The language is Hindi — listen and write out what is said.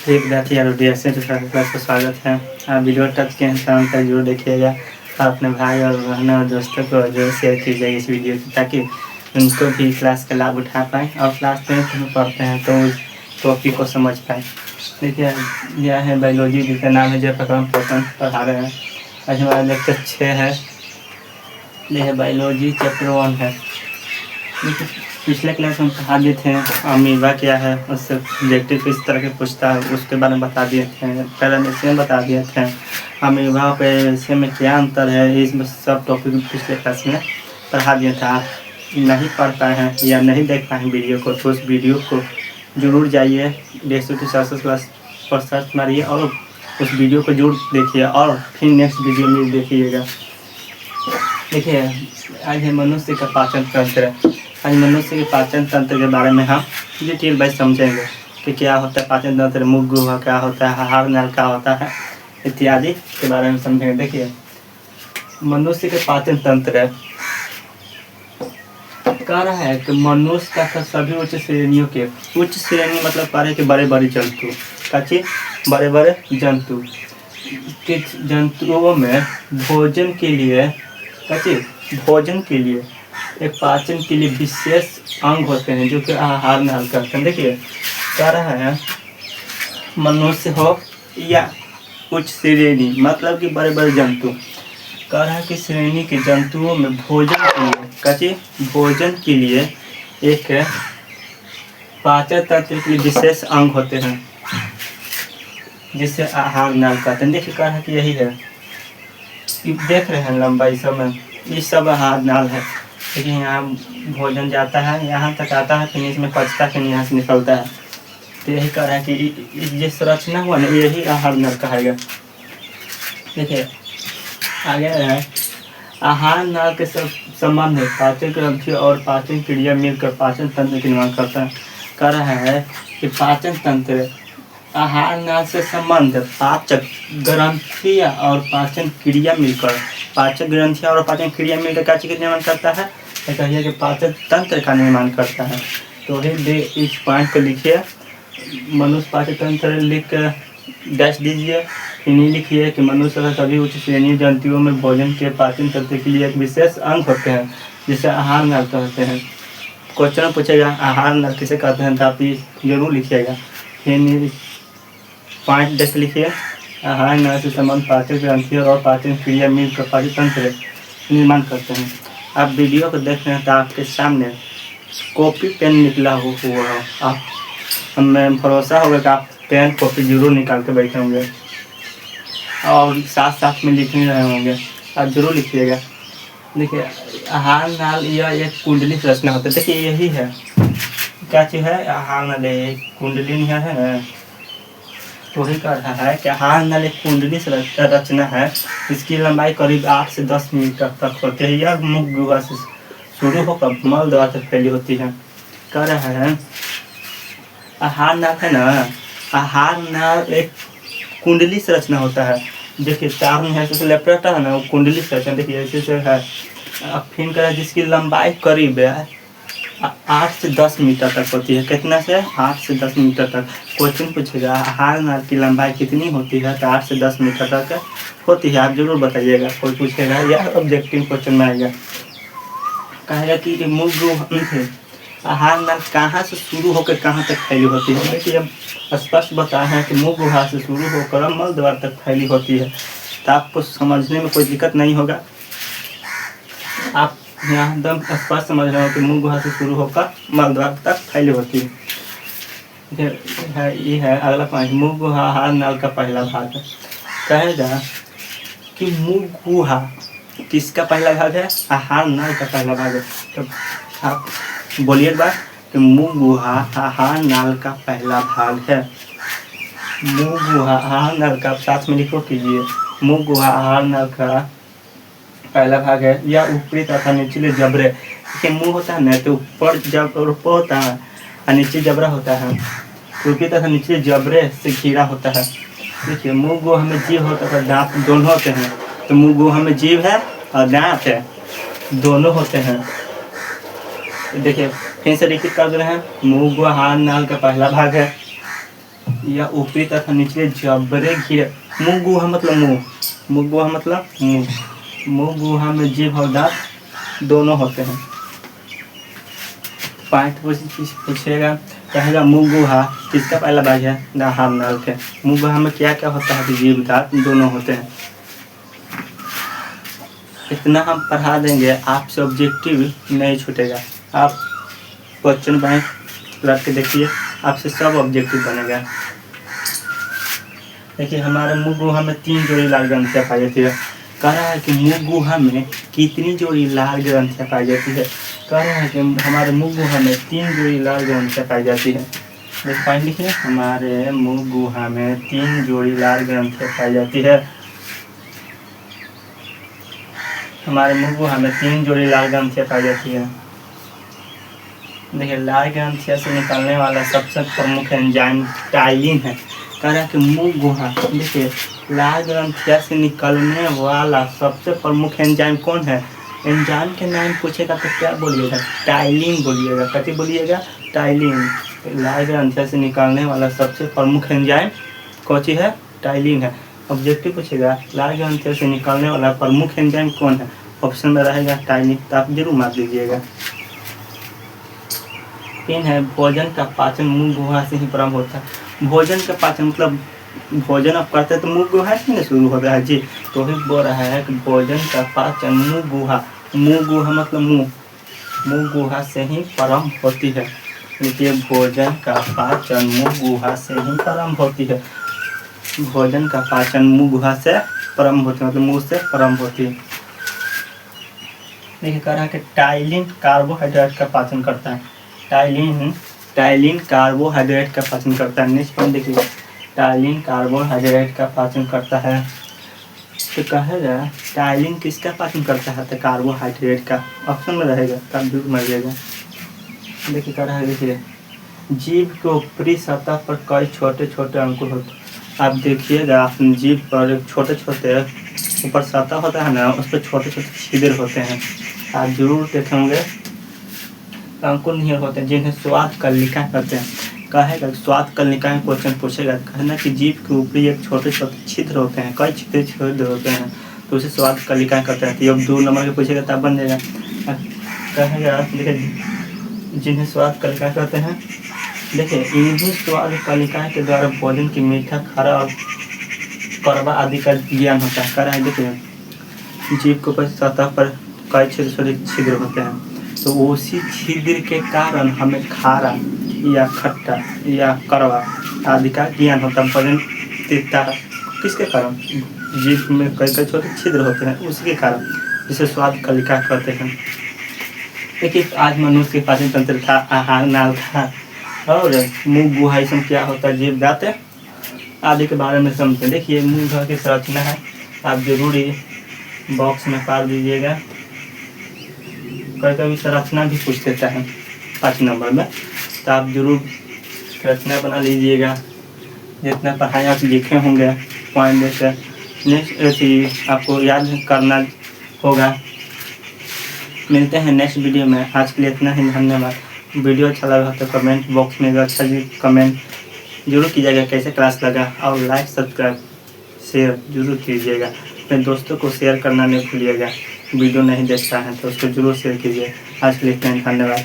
एक विद्यार्थी रिएक्शन क्लास का स्वागत है। आप वीडियो टच के इंसान तक जरूर देखिएगा और अपने भाई और बहनों और दोस्तों को जरूर शेयर कीजिएगा इस वीडियो को, ताकि उनको भी क्लास का लाभ उठा पाएँ और क्लास 10th में पढ़ते हैं तो उस टॉपिक को समझ पाएँ। देखिए, यह है बायोलॉजी, जिसका नाम है जयप्रकाश पोषण पढ़ा रहे हैं। आज हमारा लेक्चर 6 है। यह बायोलॉजी चैप्टर 1 है। पिछले क्लास में पढ़ा दिए थे अमीबा क्या है, उससे रिलेटेड किस तरह के पूछता है उसके बारे में बता दिए थे। पैरामीशियम बता दिए थे। अमीबा पैरामीशियम में क्या अंतर है, इसमें सब टॉपिक पिछले क्लास में पढ़ा दिए थे। आप नहीं पढ़ पाए हैं या नहीं देख पाए हैं वीडियो को, तो उस वीडियो को जरूर जाइए क्लास पर सर्च मारिए और उस वीडियो को जरूर देखिए और फिर नेक्स्ट वीडियो में देखिएगा। देखिए, आज है मनुष्य का पाचन तंत्र। आज मनुष्य के पाचन तंत्र के बारे में हम डिटेल वाइज समझेंगे कि क्या होता है पाचन तंत्र, मुख गुहा क्या होता है, आहार नल क्या होता है इत्यादि के बारे में समझेंगे। देखिए, मनुष्य के पाचन तंत्र कह रहा है कि मनुष्य का सभी उच्च श्रेणियों के, उच्च श्रेणी मतलब कह रहे कि बड़े बड़े जंतु, कच्चे बड़े बड़े जंतु के जंतुओं में भोजन के लिए एक पाचन के लिए विशेष अंग होते हैं जो कि आहार नल करते हैं। देखिए, कह रहा है मनुष्य हो या उच्च श्रेणी मतलब कि बड़े बड़े जंतु, कह रहा है कि श्रेणी के जंतुओं में भोजन के लिए एक पाचन तंत्र के लिए विशेष अंग होते हैं जिसे आहार नल कहते हैं। देखिए, कह रहा है कि यही है, देख रहे हैं लंबाई सब में, ये सब आहार नल है। देखिए, यहाँ भोजन जाता है, यहाँ तक आता है, फिर इसमें पचता है, फिर यहाँ से निकलता है। तो यही कह रहा है कि ये संरचना हुआ ना, यही आहार नल कहेगा। देखिए, आगे है आहार नल के सब संबंध है पाचन ग्रंथि और पाचन क्रिया मिलकर पाचन तंत्र का निर्माण करता है। कह रहा है कि पाचन तंत्र आहार नल से संबंध पाचक ग्रंथियाँ और पाचन क्रिया मिलकर, पाचक ग्रंथियाँ और पाचन क्रिया मिलकर क्या चीज़ का निर्माण करता है, तो कहिए कि पाचन तंत्र का निर्माण करता है। तो इस पॉइंट को लिखिए, मनुष्य पाचन तंत्र लिख कर डैश दीजिए। इन्हीं लिखिए कि मनुष्य का सभी उच्च श्रेणी जंतुओं में भोजन के पाचन तंत्र के लिए एक विशेष अंग होते हैं जिसे आहार नल कहते हैं। क्वेश्चन पूछेगा आहार नल किसे कहते हैं, तो आप जरूर लिखिएगा। फिर पॉइंट देख लिखिए, आहार नल से संबंध पाचन ग्रंथियों और पाचन क्रिया मिलकर पाचन तंत्र निर्माण करते हैं। आप वीडियो को देख रहे हैं तो आपके सामने कॉपी पेन निकला हुआ हो, आप हमें भरोसा होगा कि आप पेन कॉपी जरूर निकाल के बैठे होंगे और साथ साथ में लिख नहीं रहे होंगे। आप जरूर लिखिएगा। देखिए, आहार नाल यह एक कुंडली संरचना होता है। देखिए, यही है, क्या चीज़ है, आहार नल एक कुंडली है। तो वही कह रहा है कि आहार नल एक कुंडली रचना है। इसकी लंबाई करीब 8 से 10 मीटर तक होती है। यह मुख गुहा से शुरू होकर मल द्वार तक फैली होती है। कह रहा है आहार नल है ना, आहार नल एक कुंडली संरचना होता है। देखिए, चार में है तो लेप्टा है ना, वो कुंडली संरचना। देखिए ऐसे से है। अब फिर कह रहा है जिसकी लंबाई करीब 8 से 10 मीटर तक होती है। कितना से 8 से 10 मीटर तक। क्वेश्चन पूछेगा आहार नल की लंबाई कितनी होती है, तो 8 से 10 मीटर तक होती है। आप जरूर बताइएगा, कोई पूछेगा या ऑब्जेक्टिव क्वेश्चन में आएगा। कहेगा कि मुख गुहा आहार नल कहाँ से शुरू होकर कहाँ तक फैली होती है। देखिए, अब स्पष्ट बताया है कि मुख गुहा से शुरू होकर मल द्वार तक फैली होती है। तो आपको समझने में कोई दिक्कत नहीं होगा। आप यहाँ एकदम स्पष्ट समझ रहे हो कि मुख गुहा से शुरू होकर मल द्वार तक फैली होती है। ये है अगला पॉइंट, मुख गुहा आहार नल का पहला भाग है। कहेगा कि मुख गुहा किसका पहला भाग है, आहार नल का पहला भाग है। तो आप बोलिए एक बार कि मुख गुहा आहार नल का पहला भाग है। मुख गुहा आहार नल का साथ में लिखो कीजिए, मुख गुहा आहार नल का पहला भाग है। यह ऊपरी तथा निचले जबड़े के मुंह होता है ना, तो ऊपर जब ऊपर होता है और नीचे जबड़ा होता है। ऊपरी तथा निचले जबड़े से घिरा होता है। देखिए, मुख गुहा में जीभ होता है, दांत दोनों होते हैं। तो मुख गुहा में जीभ है और दांत है, दोनों होते हैं। देखिए, फिर से रिपीट कर दे रहे हैं, मुख गुहा आहार नल का पहला भाग है। या ऊपरी तथा निचले जबड़े घिरे। मुंह गुहा मतलब मुंह, मुंह गुहा मतलब मुंह, मुंह गुहा में जीभ और दांत दोनों होते हैं। पाठ पूछेगा, कहेगा मुंह गुहा किसका पहला भाग है, आहार नाल के। मुंह गुहा में क्या क्या होता है, तो जीभ दांत दोनों होते हैं। इतना हम पढ़ा देंगे, आपसे ऑब्जेक्टिव नहीं छूटेगा। आप क्वेश्चन बैंक रख के देखिए, आपसे सब ऑब्जेक्टिव बनेगा। देखिए हमारे मुंह गुहा में 3 जोड़ी लाल ग्रंथियाँ पाई जाती है। कह रहा है कि मुंह गुहा में कितनी जोड़ी लाल ग्रंथियाँ पाई जाती है। कह रहा है कि हमारे मुंह गुहा में 3 जोड़ी लाल ग्रंथियाँ पाई जाती है। देख पॉइंट लिखिए, हमारे मुंह गुहा में 3 जोड़ी लाल ग्रंथियाँ पाई जाती है। हमारे मुंह गुहा में 3 जोड़ी लाल ग्रंथियाँ पाई जाती है। देखिए लाल ग्रंथियाँ से निकलने वाला सबसे प्रमुख एंजाइम टाइलिन है। कह रहा है कि मुंह गुहा, देखिए लाल ग्रंथियाँ से निकलने वाला सबसे प्रमुख एंजाइम कौन है। एंजाइम के नाम पूछेगा तो क्या बोलिएगा, टाइलिन बोलिएगा। कथी बोलिएगा, टाइलिन। लाल ग्रंथियाँ से निकलने वाला सबसे प्रमुख एंजाइम कौन सी है, टाइलिन है। ऑब्जेक्टिव पूछेगा लाल ग्रंथियों से निकलने वाला प्रमुख एंजाइम कौन है, ऑप्शन में रहेगा टाइलिन, तो आप जरूर मार दीजिएगा। 3 है, भोजन का पाचन मुंह गुहा से ही प्रारंभ होता है। भोजन का पाचन मतलब भोजन आप करते हैं तो मुंह गुहा से नहीं शुरू होता है जी, तो ही बोल रहा है कि भोजन का पाचन मुंह गुहा, मुंह गुहा मतलब मुंह, मुंह गुहा से ही प्रारंभ होती है। देखिए भोजन का पाचन मुंह गुहा से ही प्रारंभ होती है। भोजन का पाचन मुंह गुहा से प्रारंभ होती है, मतलब मुंह से प्रारंभ होती है। देखिए कह रहा है कि टाइलिन कार्बोहाइड्रेट का पाचन करता है। टाइलिन कार्बोहाइड्रेट का पाचन करता है। नेक्स्ट पॉइंट देखिए, टाइलिन कार्बोहाइड्रेट का पाचन करता है। तो कहेगा टाइलिन किसका पाचन करता है, तो कार्बोहाइड्रेट का, ऑप्शन में रहेगा, तब दूर मर जाएगा। देखिए कह रहा है, देखिए जीभ के ऊपरी सतह पर कई छोटे छोटे अंकुर होते हैं। आप देखिएगा अपनी जीभ पर छोटे छोटे ऊपर सतह होता है ना, उस पर छोटे छोटे छिद्र होते हैं, आप जरूर देखेंगे। अंकुर नहीं होते जिन्हें स्वाद कलिका कहते हैं। कहेगा स्वाद कलिका में क्वेश्चन पूछेगा, कहना कि जीभ के ऊपरी एक छोटे छोटे छिद्र होते हैं, कई छिद्र होते हैं, तो उसे स्वाद कलिका कहते हैं। तो अब 2 नंबर के पूछेगा तब बन जाएगा। कहेगा देखिए जिन्हें स्वाद कलिका कहते हैं, देखिए इन्हीं स्वाद कलिका के द्वारा भोजन की मीठा, खरा और कड़वा आदि का ज्ञान होता है। कह रहा है देखिए जीभ के ऊपर सतह पर कई छोटे छोटे छिद्र होते हैं, तो उसी छिद्र के कारण हमें खारा या खट्टा या कड़वा आदि का ज्ञान होता है। भोजन तीता किसके कारण, जीभ में कई कई छोटे छिद्र होते हैं, उसके कारण, जिसे स्वाद कलिका कहते हैं। देखिए आज मनुष्य के पाचन तंत्र था, आहार नाल था, और मुंह गुहा इसमें क्या होता है, जीभ दांत आदि के बारे में समझते। देखिए मुंह गुहा की संरचना है, आप जरूरी बॉक्स में पार दीजिएगा। कभी कभी संरचना भी पूछ देता है 5 नंबर में, तो आप जरूर संरचना बना लीजिएगा। जितना पढ़ाई आप लिखे होंगे पॉइंट जैसे नेक्स्ट आपको याद करना होगा। मिलते हैं नेक्स्ट वीडियो में, आज के लिए इतना ही, धन्यवाद। वीडियो अच्छा लगा तो कमेंट बॉक्स में अच्छा जी कमेंट जरूर कीजिएगा कैसे क्लास लगा, और लाइक सब्सक्राइब शेयर जरूर कीजिएगा। अपने दोस्तों को शेयर करना नहीं भूलिएगा, वीडियो नहीं देखता है तो उसको जरूर शेयर कीजिए। आज के लिए इतना ही, धन्यवाद।